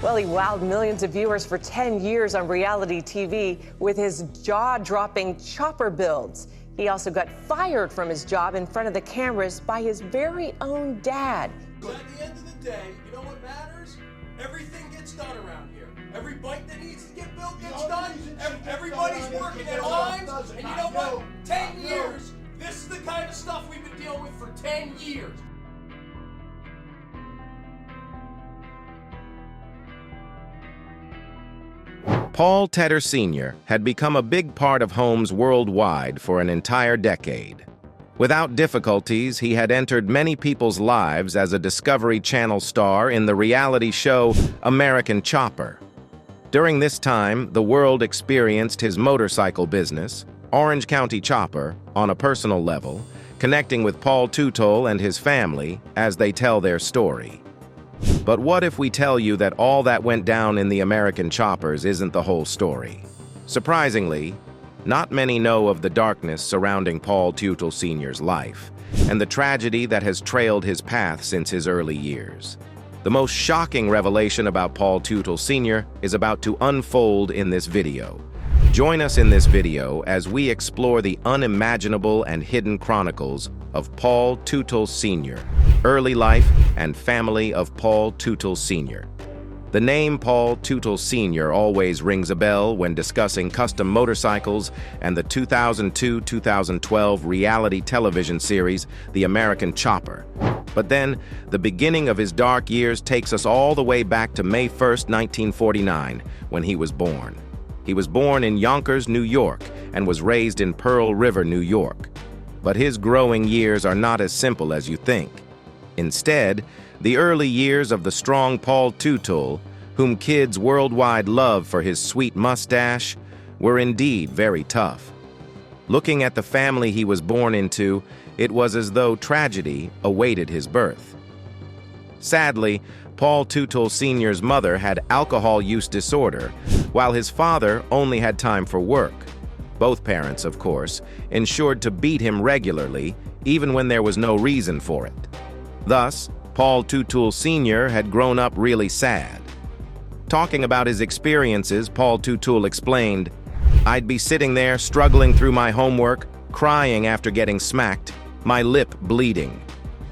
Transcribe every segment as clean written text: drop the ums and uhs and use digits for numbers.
Well, he wowed millions of viewers for 10 years on reality TV with his jaw-dropping chopper builds. He also got fired from his job in front of the cameras by his very own dad. But at the end of the day, you know what matters? Everything gets done around here. Every bike that needs to get built gets done. Everybody's working at lines. And you know what? 10 years. This is the kind of stuff we've been dealing with for 10 years. Paul Teutul Sr. had become a big part of homes worldwide for an entire decade. Without difficulties, he had entered many people's lives as a Discovery Channel star in the reality show American Chopper. During this time, the world experienced his motorcycle business, Orange County Chopper, on a personal level, connecting with Paul Teutul and his family as they tell their story. But what if we tell you that all that went down in the American Choppers isn't the whole story? Surprisingly, not many know of the darkness surrounding Paul Teutul Sr.'s life and the tragedy that has trailed his path since his early years. The most shocking revelation about Paul Teutul Sr. is about to unfold in this video. Join us in this video as we explore the unimaginable and hidden chronicles of Paul Teutul Sr., early life and family of Paul Teutul Sr. The name Paul Teutul Sr. always rings a bell when discussing custom motorcycles and the 2002-2012 reality television series, The American Chopper. But then, the beginning of his dark years takes us all the way back to May 1st, 1949, when he was born. He was born in Yonkers, New York, and was raised in Pearl River, New York. But his growing years are not as simple as you think. Instead, the early years of the strong Paul Teutul, whom kids worldwide love for his sweet mustache, were indeed very tough. Looking at the family he was born into, it was as though tragedy awaited his birth. Sadly, Paul Teutul Sr.'s mother had alcohol use disorder, while his father only had time for work. Both parents, of course, ensured to beat him regularly, even when there was no reason for it. Thus, Paul Teutul Sr. had grown up really sad. Talking about his experiences, Paul Teutul explained, "I'd be sitting there struggling through my homework, crying after getting smacked, my lip bleeding.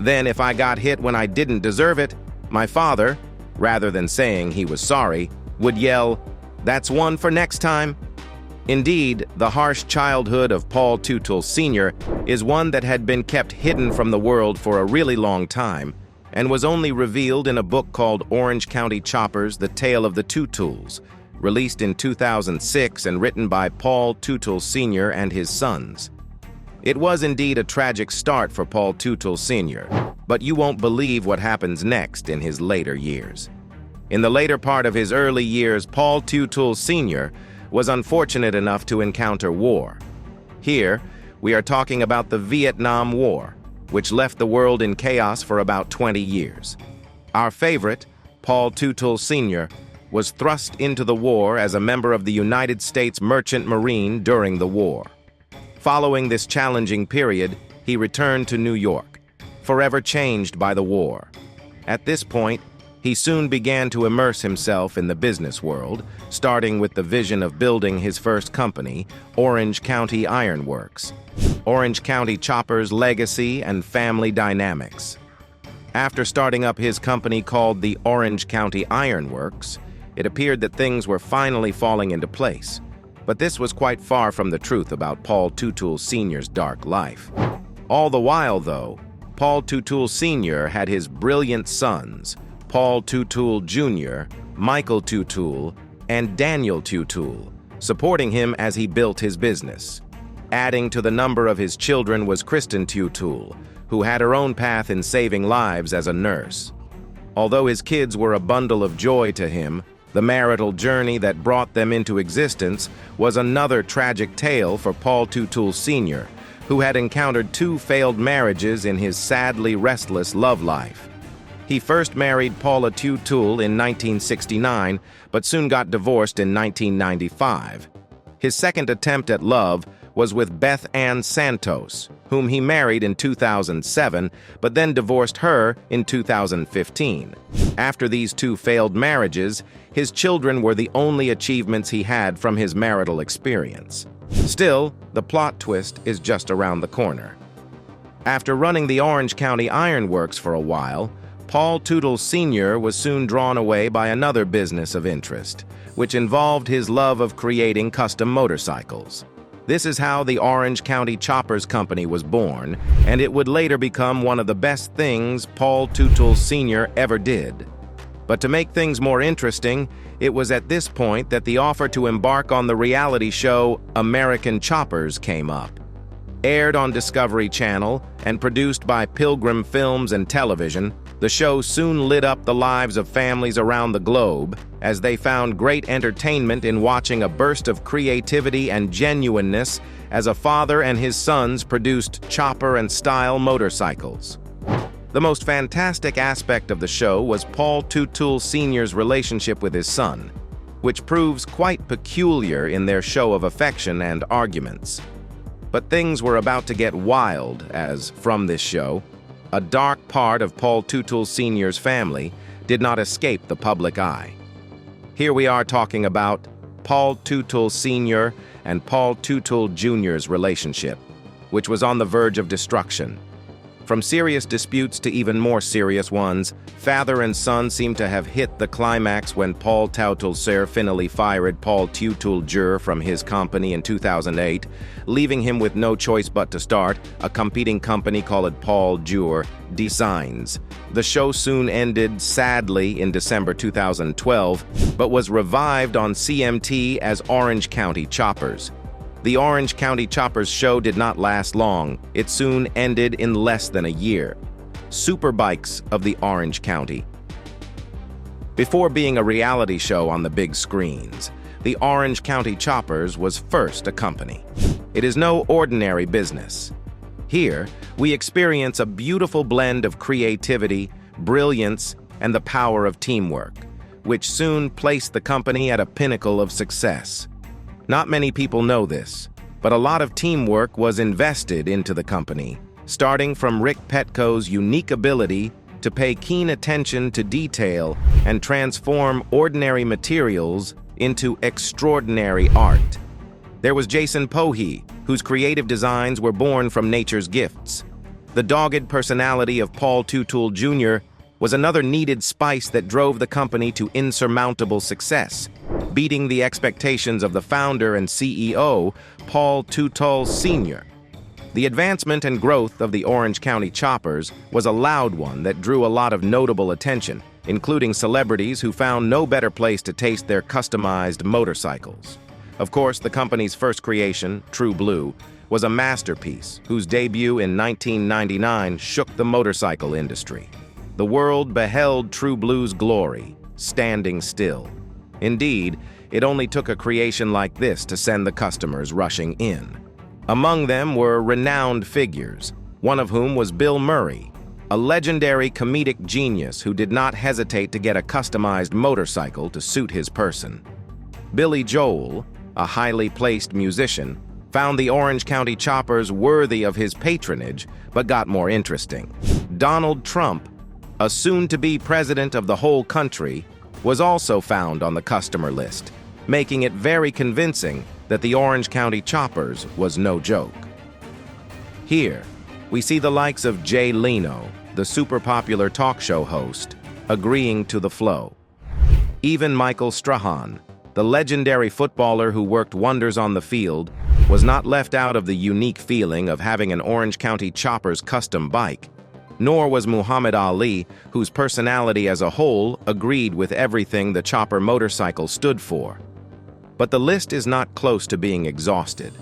Then if I got hit when I didn't deserve it, my father, rather than saying he was sorry, would yell, 'That's one for next time.'" Indeed, the harsh childhood of Paul Teutul Sr. is one that had been kept hidden from the world for a really long time and was only revealed in a book called Orange County Choppers, The Tale of the Teutuls, released in 2006 and written by Paul Teutul Sr. and his sons. It was indeed a tragic start for Paul Teutul Sr., but you won't believe what happens next in his later years. In the later part of his early years, Paul Teutul Sr. was unfortunate enough to encounter war. Here, we are talking about the Vietnam War, which left the world in chaos for about 20 years. Our favorite, Paul Teutul Sr., was thrust into the war as a member of the United States Merchant Marine during the war. Following this challenging period, he returned to New York, forever changed by the war. At this point, he soon began to immerse himself in the business world, starting with the vision of building his first company, Orange County Iron Works. Orange County Chopper's legacy and family dynamics. After starting up his company called the Orange County Iron Works, it appeared that things were finally falling into place. But this was quite far from the truth about Paul Teutul Sr.'s dark life. All the while, though, Paul Teutul Sr. had his brilliant sons, Paul Teutul Jr., Michael Teutul, and Daniel Teutul, supporting him as he built his business. Adding to the number of his children was Kristen Teutul, who had her own path in saving lives as a nurse. Although his kids were a bundle of joy to him, the marital journey that brought them into existence was another tragic tale for Paul Teutul Sr., who had encountered 2 failed marriages in his sadly restless love life. He first married Paula Teutul in 1969, but soon got divorced in 1995. His second attempt at love was with Beth Ann Santos, whom he married in 2007, but then divorced her in 2015. After these two failed marriages, his children were the only achievements he had from his marital experience. Still, the plot twist is just around the corner. After running the Orange County Iron Works for a while, Paul Teutul Sr. was soon drawn away by another business of interest, which involved his love of creating custom motorcycles. This is how the Orange County Choppers Company was born, and it would later become one of the best things Paul Teutul Sr. ever did. But to make things more interesting, it was at this point that the offer to embark on the reality show American Choppers came up. Aired on Discovery Channel and produced by Pilgrim Films and Television, the show soon lit up the lives of families around the globe as they found great entertainment in watching a burst of creativity and genuineness as a father and his sons produced chopper and style motorcycles. The most fantastic aspect of the show was Paul Teutul Sr.'s relationship with his son, which proves quite peculiar in their show of affection and arguments. But things were about to get wild as, from this show, a dark part of Paul Teutul Sr.'s family did not escape the public eye. Here we are talking about Paul Teutul Sr. and Paul Teutul Jr.'s relationship, which was on the verge of destruction. From serious disputes to even more serious ones, father and son seem to have hit the climax when Paul Teutul Sr. finally fired Paul Teutul Jr. from his company in 2008, leaving him with no choice but to start a competing company called Paul Jr. Designs. The show soon ended, sadly, in December 2012, but was revived on CMT as Orange County Choppers. The Orange County Choppers show did not last long. It soon ended in less than a year. Superbikes of the Orange County. Before being a reality show on the big screens, the Orange County Choppers was first a company. It is no ordinary business. Here, we experience a beautiful blend of creativity, brilliance, and the power of teamwork, which soon placed the company at a pinnacle of success. Not many people know this, but a lot of teamwork was invested into the company, starting from Rick Petco's unique ability to pay keen attention to detail and transform ordinary materials into extraordinary art. There was Jason Pohe, whose creative designs were born from nature's gifts. The dogged personality of Paul Teutul Jr. was another needed spice that drove the company to insurmountable success, beating the expectations of the founder and CEO, Paul Teutul Sr. The advancement and growth of the Orange County Choppers was a loud one that drew a lot of notable attention, including celebrities who found no better place to taste their customized motorcycles. Of course, the company's first creation, True Blue, was a masterpiece whose debut in 1999 shook the motorcycle industry. The world beheld True Blue's glory, standing still. Indeed, it only took a creation like this to send the customers rushing in. Among them were renowned figures, one of whom was Bill Murray, a legendary comedic genius who did not hesitate to get a customized motorcycle to suit his person. Billy Joel, a highly placed musician, found the Orange County Choppers worthy of his patronage, but got more interesting. Donald Trump, a soon-to-be president of the whole country, was also found on the customer list, making it very convincing that the Orange County Choppers was no joke. Here, we see the likes of Jay Leno, the super-popular talk show host, agreeing to the flow. Even Michael Strahan, the legendary footballer who worked wonders on the field, was not left out of the unique feeling of having an Orange County Choppers custom bike. Nor was Muhammad Ali, whose personality as a whole agreed with everything the chopper motorcycle stood for. But the list is not close to being exhausted,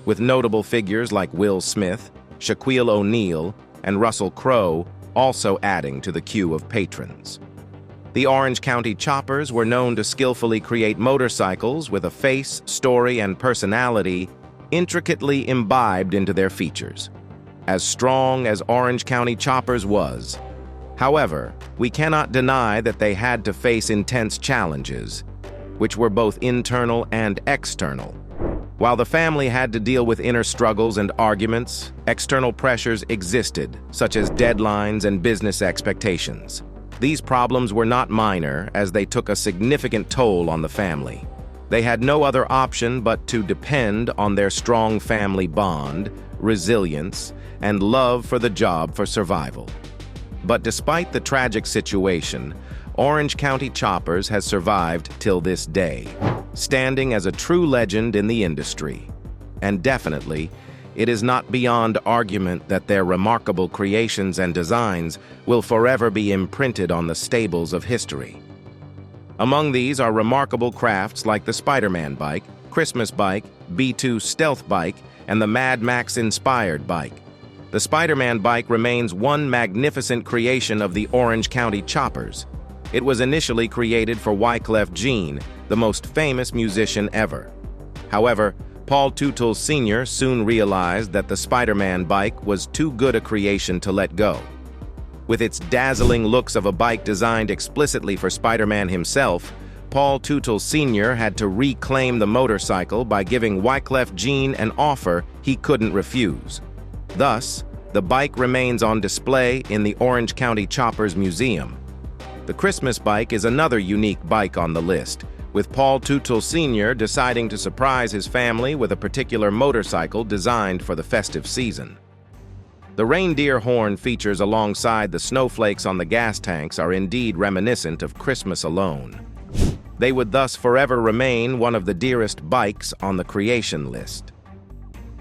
with notable figures like Will Smith, Shaquille O'Neal, and Russell Crowe also adding to the queue of patrons. The Orange County Choppers were known to skillfully create motorcycles with a face, story, and personality intricately imbibed into their features. As strong as Orange County Choppers was, however, we cannot deny that they had to face intense challenges, which were both internal and external. While the family had to deal with inner struggles and arguments, external pressures existed, such as deadlines and business expectations. These problems were not minor, as they took a significant toll on the family. They had no other option but to depend on their strong family bond, resilience, and love for the job for survival. But despite the tragic situation, Orange County Choppers has survived till this day, standing as a true legend in the industry. And definitely, it is not beyond argument that their remarkable creations and designs will forever be imprinted on the stables of history. Among these are remarkable crafts like the Spider-Man bike, Christmas bike, B2 stealth bike, and the Mad Max-inspired bike. The Spider-Man bike remains one magnificent creation of the Orange County Choppers. It was initially created for Wyclef Jean, the most famous musician ever. However, Paul Teutul Sr. soon realized that the Spider-Man bike was too good a creation to let go. With its dazzling looks of a bike designed explicitly for Spider-Man himself, Paul Teutul Sr. had to reclaim the motorcycle by giving Wyclef Jean an offer he couldn't refuse. Thus, the bike remains on display in the Orange County Choppers Museum. The Christmas bike is another unique bike on the list, with Paul Teutul Sr. deciding to surprise his family with a particular motorcycle designed for the festive season. The reindeer horn features alongside the snowflakes on the gas tanks are indeed reminiscent of Christmas alone. They would thus forever remain one of the dearest bikes on the creation list.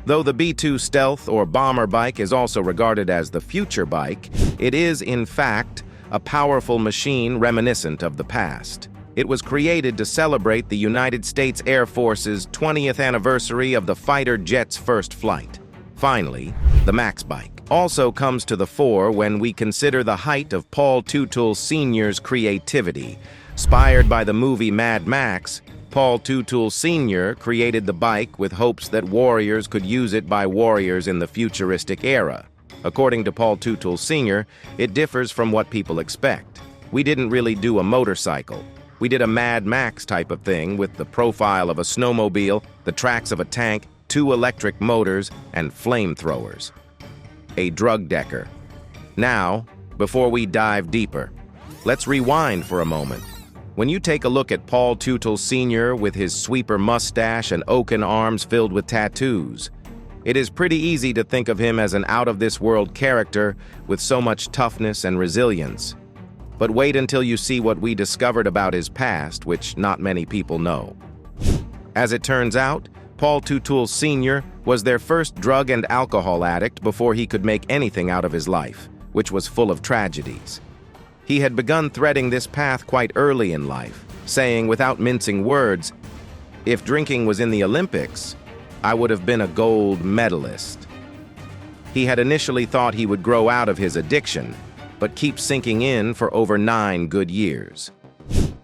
Though the B2 Stealth or Bomber bike is also regarded as the future bike, it is, in fact, a powerful machine reminiscent of the past. It was created to celebrate the United States Air Force's 20th anniversary of the fighter jet's first flight. Finally, the Max bike also comes to the fore when we consider the height of Paul Teutul Sr.'s creativity. Inspired by the movie Mad Max, Paul Teutul Sr. created the bike with hopes that warriors could use it by warriors in the futuristic era. According to Paul Teutul Sr., it differs from what people expect. We didn't really do a motorcycle. We did a Mad Max type of thing with the profile of a snowmobile, the tracks of a tank, 2 electric motors, and flamethrowers. A drug decker. Now, before we dive deeper, let's rewind for a moment. When you take a look at Paul Teutul Sr. with his sweeper mustache and oaken arms filled with tattoos, it is pretty easy to think of him as an out-of-this-world character with so much toughness and resilience. But wait until you see what we discovered about his past, which not many people know. As it turns out, Paul Teutul Sr. was their first drug and alcohol addict before he could make anything out of his life, which was full of tragedies. He had begun threading this path quite early in life, saying without mincing words, "If drinking was in the Olympics, I would have been a gold medalist." He had initially thought he would grow out of his addiction, but keep sinking in for over 9 good years.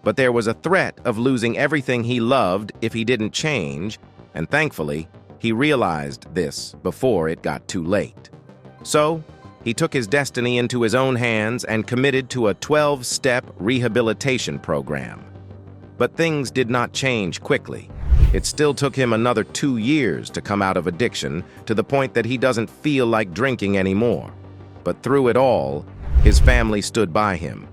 But there was a threat of losing everything he loved if he didn't change, and thankfully, he realized this before it got too late. So, he took his destiny into his own hands and committed to a 12-step rehabilitation program. But things did not change quickly. It still took him another 2 years to come out of addiction, to the point that he doesn't feel like drinking anymore. But through it all, his family stood by him.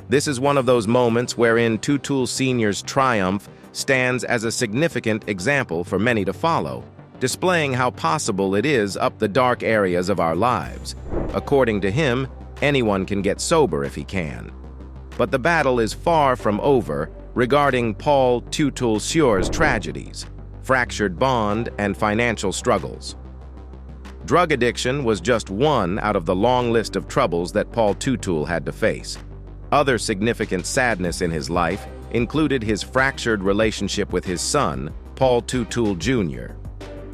This is one of those moments wherein Teutul Sr.'s triumph stands as a significant example for many to follow, displaying how possible it is up the dark areas of our lives. According to him, anyone can get sober if he can. But the battle is far from over regarding Paul Teutul Sr.'s tragedies, fractured bond, and financial struggles. Drug addiction was just one out of the long list of troubles that Paul Teutul had to face. Other significant sadness in his life included his fractured relationship with his son, Paul Teutul Jr.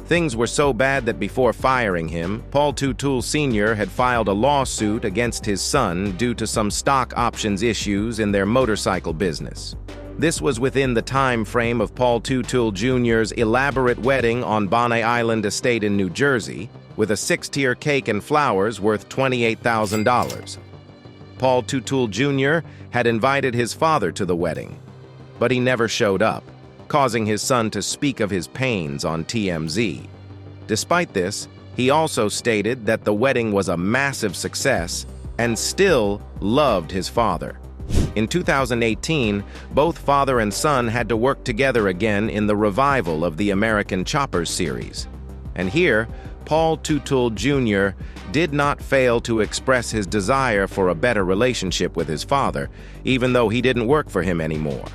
Things were so bad that before firing him, Paul Teutul Sr. had filed a lawsuit against his son due to some stock options issues in their motorcycle business. This was within the time frame of Paul Teutul Jr.'s elaborate wedding on Bonnet Island estate in New Jersey, with a 6-tier cake and flowers worth $28,000. Paul Teutul Jr. had invited his father to the wedding, but he never showed up. causing his son to speak of his pains on TMZ. Despite this, he also stated that the wedding was a massive success and still loved his father. In 2018, both father and son had to work together again in the revival of the American Choppers series. And here, Paul Teutul Jr. did not fail to express his desire for a better relationship with his father, even though he didn't work for him anymore.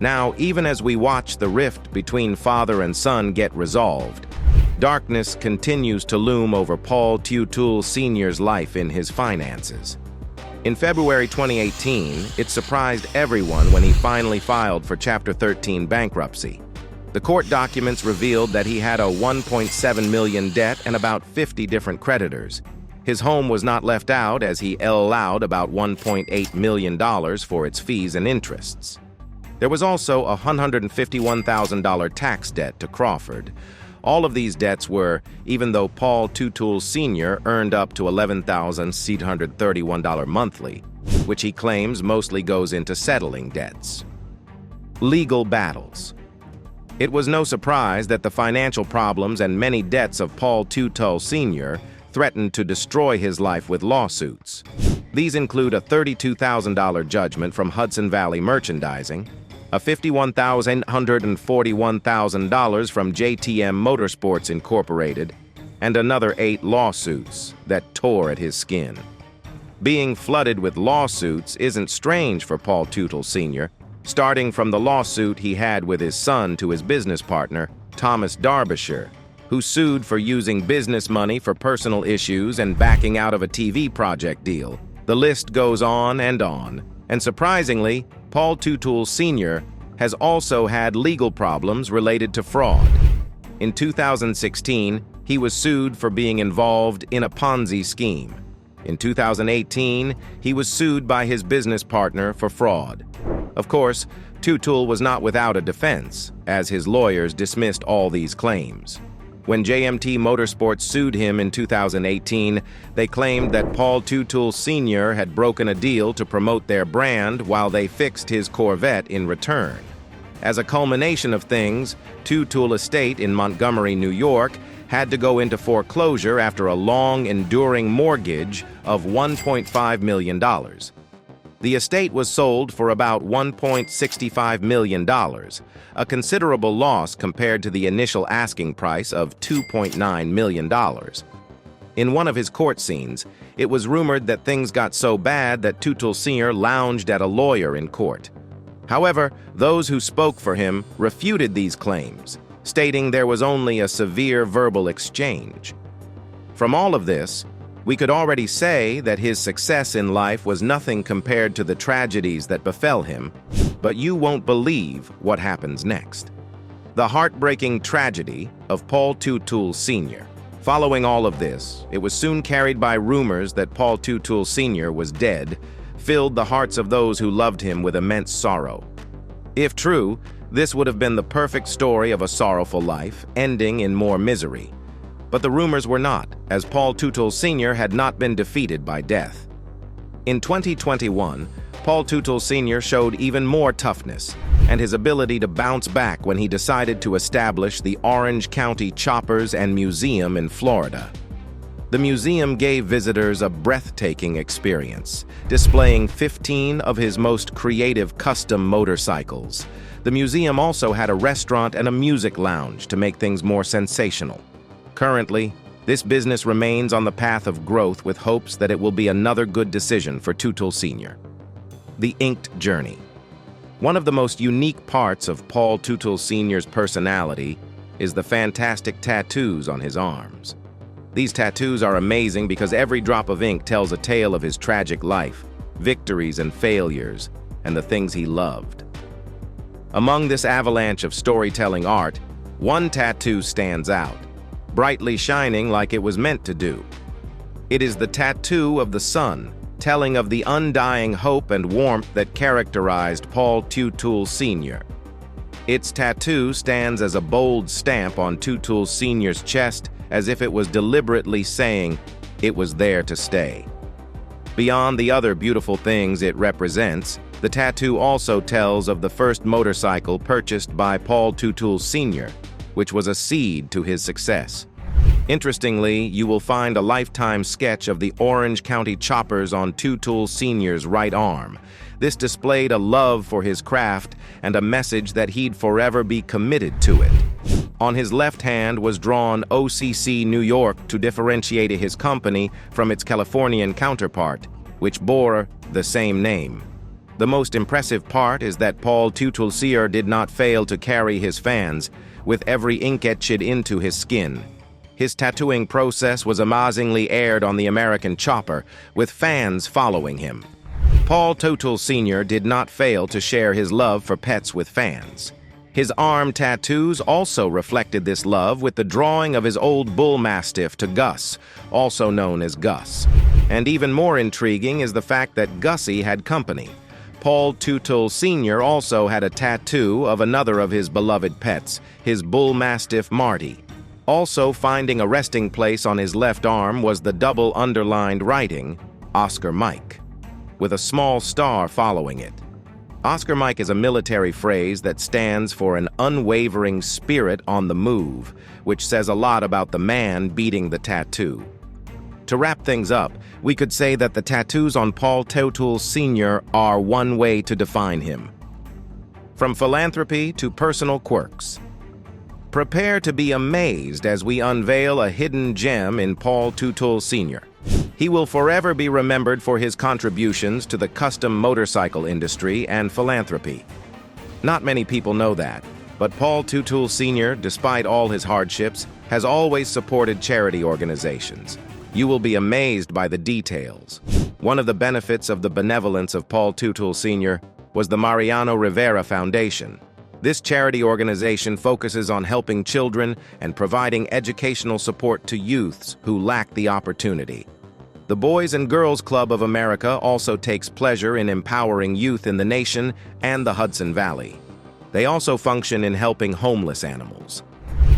Now, even as we watch the rift between father and son get resolved, darkness continues to loom over Paul Teutul Sr.'s life in his finances. In February 2018, it surprised everyone when he finally filed for Chapter 13 bankruptcy. The court documents revealed that he had a $1.7 million debt and about 50 different creditors. His home was not left out, as he allowed about $1.8 million for its fees and interests. There was also a $151,000 tax debt to Crawford. All of these debts were, even though Paul Teutul Sr. earned up to $11,631 monthly, which he claims mostly goes into settling debts. Legal battles. It was no surprise that the financial problems and many debts of Paul Teutul Sr. threatened to destroy his life with lawsuits. These include a $32,000 judgment from Hudson Valley Merchandising, a $51,141,000 from JTM Motorsports Incorporated, and another 8 lawsuits that tore at his skin. Being flooded with lawsuits isn't strange for Paul Teutul Sr., starting from the lawsuit he had with his son to his business partner, Thomas Darbyshire, who sued for using business money for personal issues and backing out of a TV project deal. The list goes on, and surprisingly, Paul Teutul Sr. has also had legal problems related to fraud. In 2016, he was sued for being involved in a Ponzi scheme. In 2018, he was sued by his business partner for fraud. Of course, Teutul was not without a defense, as his lawyers dismissed all these claims. When JMT Motorsports sued him in 2018, they claimed that Paul Teutul Sr. had broken a deal to promote their brand while they fixed his Corvette in return. As a culmination of things, Teutul Estate in Montgomery, New York, had to go into foreclosure after a long, enduring mortgage of $1.5 million. The estate was sold for about $1.65 million, a considerable loss compared to the initial asking price of $2.9 million. In one of his court scenes, it was rumored that things got so bad that Teutul Sr. lounged at a lawyer in court. However, those who spoke for him refuted these claims, stating there was only a severe verbal exchange. From all of this, we could already say that his success in life was nothing compared to the tragedies that befell him, but you won't believe what happens next. The heartbreaking tragedy of Paul Teutul Sr. Following all of this, it was soon carried by rumors that Paul Teutul Sr. was dead, filled the hearts of those who loved him with immense sorrow. If true, this would have been the perfect story of a sorrowful life, ending in more misery. But the rumors were not, as Paul Teutul Sr. had not been defeated by death. In 2021, Paul Teutul Sr. showed even more toughness and his ability to bounce back when he decided to establish the Orange County Choppers and Museum in Florida. The museum gave visitors a breathtaking experience, displaying 15 of his most creative custom motorcycles. The museum also had a restaurant and a music lounge to make things more sensational. Currently, this business remains on the path of growth with hopes that it will be another good decision for Teutul Sr. The Inked Journey. One of the most unique parts of Paul Teutul Sr.'s personality is the fantastic tattoos on his arms. These tattoos are amazing because every drop of ink tells a tale of his tragic life, victories and failures, and the things he loved. Among this avalanche of storytelling art, one tattoo stands out, brightly shining like it was meant to do. It is the tattoo of the sun, telling of the undying hope and warmth that characterized Paul Teutul Sr. Its tattoo stands as a bold stamp on Teutul Sr.'s chest, as if it was deliberately saying it was there to stay. Beyond the other beautiful things it represents, The tattoo also tells of the first motorcycle purchased by Paul Teutul Sr., which was a seed to his success. Interestingly, you will find a lifetime sketch of the Orange County choppers on Teutul Sr.'s right arm. This displayed a love for his craft and a message that he'd forever be committed to it. On his left hand was drawn OCC New York to differentiate his company from its Californian counterpart, which bore the same name. The most impressive part is that Paul Teutul Sr. did not fail to carry his fans, with every ink etched into his skin. His tattooing process was amazingly aired on the American chopper, with fans following him. Paul Teutul Sr. did not fail to share his love for pets with fans. His arm tattoos also reflected this love with the drawing of his old bull mastiff to Gus, also known as Gus. And even more intriguing is the fact that Gussie had company. Paul Teutul Sr. also had a tattoo of another of his beloved pets, his bull mastiff Marty. Also finding a resting place on his left arm was the double underlined writing, Oscar Mike, with a small star following it. Oscar Mike is a military phrase that stands for an unwavering spirit on the move, which says a lot about the man beating the tattoo. To wrap things up, we could say that the tattoos on Paul Teutul Sr. are one way to define him. From philanthropy to personal quirks. Prepare to be amazed as we unveil a hidden gem in Paul Teutul Sr. He will forever be remembered for his contributions to the custom motorcycle industry and philanthropy. Not many people know that, but Paul Teutul Sr., despite all his hardships, has always supported charity organizations. You will be amazed by the details. One of the benefits of the benevolence of Paul Teutul Sr. was the Mariano Rivera Foundation. This charity organization focuses on helping children and providing educational support to youths who lack the opportunity. The Boys and Girls Club of America also takes pleasure in empowering youth in the nation and the Hudson Valley. They also function in helping homeless animals.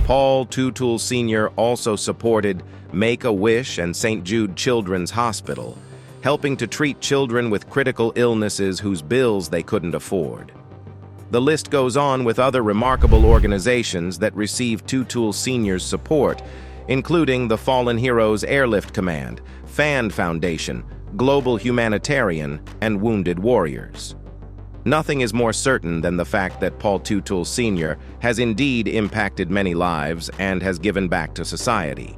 Paul Teutul Sr. also supported Make-A-Wish and St. Jude Children's Hospital, helping to treat children with critical illnesses whose bills they couldn't afford. The list goes on with other remarkable organizations that receive Teutul Sr.'s support, including the Fallen Heroes Airlift Command, Fand Foundation, Global Humanitarian, and Wounded Warriors. Nothing is more certain than the fact that Paul Teutul Sr. has indeed impacted many lives and has given back to society.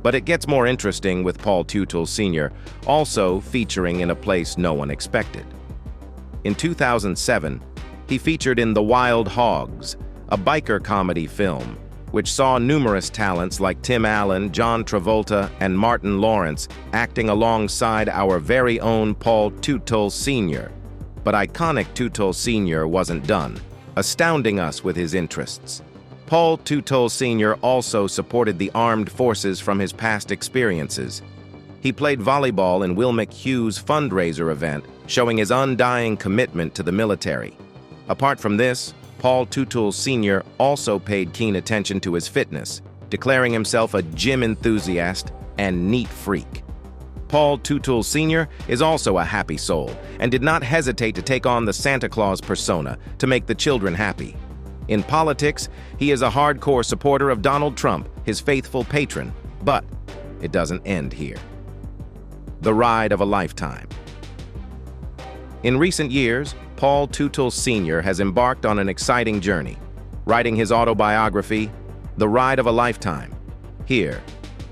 But it gets more interesting with Paul Teutul Sr. also featuring in a place no one expected. In 2007, he featured in The Wild Hogs, a biker comedy film, which saw numerous talents like Tim Allen, John Travolta, and Martin Lawrence acting alongside our very own Paul Teutul Sr. But iconic Teutul Sr. wasn't done, astounding us with his interests. Paul Teutul Sr. also supported the armed forces from his past experiences. He played volleyball in Will McHugh's fundraiser event, showing his undying commitment to the military. Apart from this, Paul Teutul Sr. also paid keen attention to his fitness, declaring himself a gym enthusiast and neat freak. Paul Teutul Sr. is also a happy soul and did not hesitate to take on the Santa Claus persona to make the children happy. In politics, he is a hardcore supporter of Donald Trump, his faithful patron, but it doesn't end here. The ride of a lifetime. In recent years, Paul Teutul Sr. has embarked on an exciting journey, writing his autobiography, The Ride of a Lifetime. Here,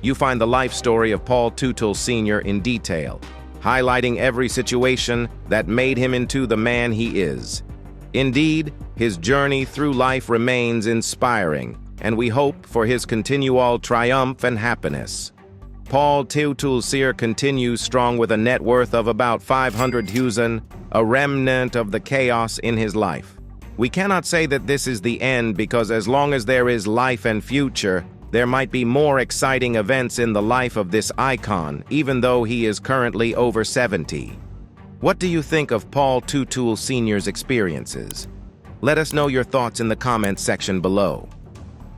you find the life story of Paul Teutul Sr. in detail, highlighting every situation that made him into the man he is. Indeed, his journey through life remains inspiring, and we hope for his continual triumph and happiness. Paul Teutul Sr. continues strong with a net worth of about 500,000, a remnant of the chaos in his life. We cannot say that this is the end because as long as there is life and future, there might be more exciting events in the life of this icon, even though he is currently over 70. What do you think of Paul Teutul Sr.'s experiences? Let us know your thoughts in the comments section below.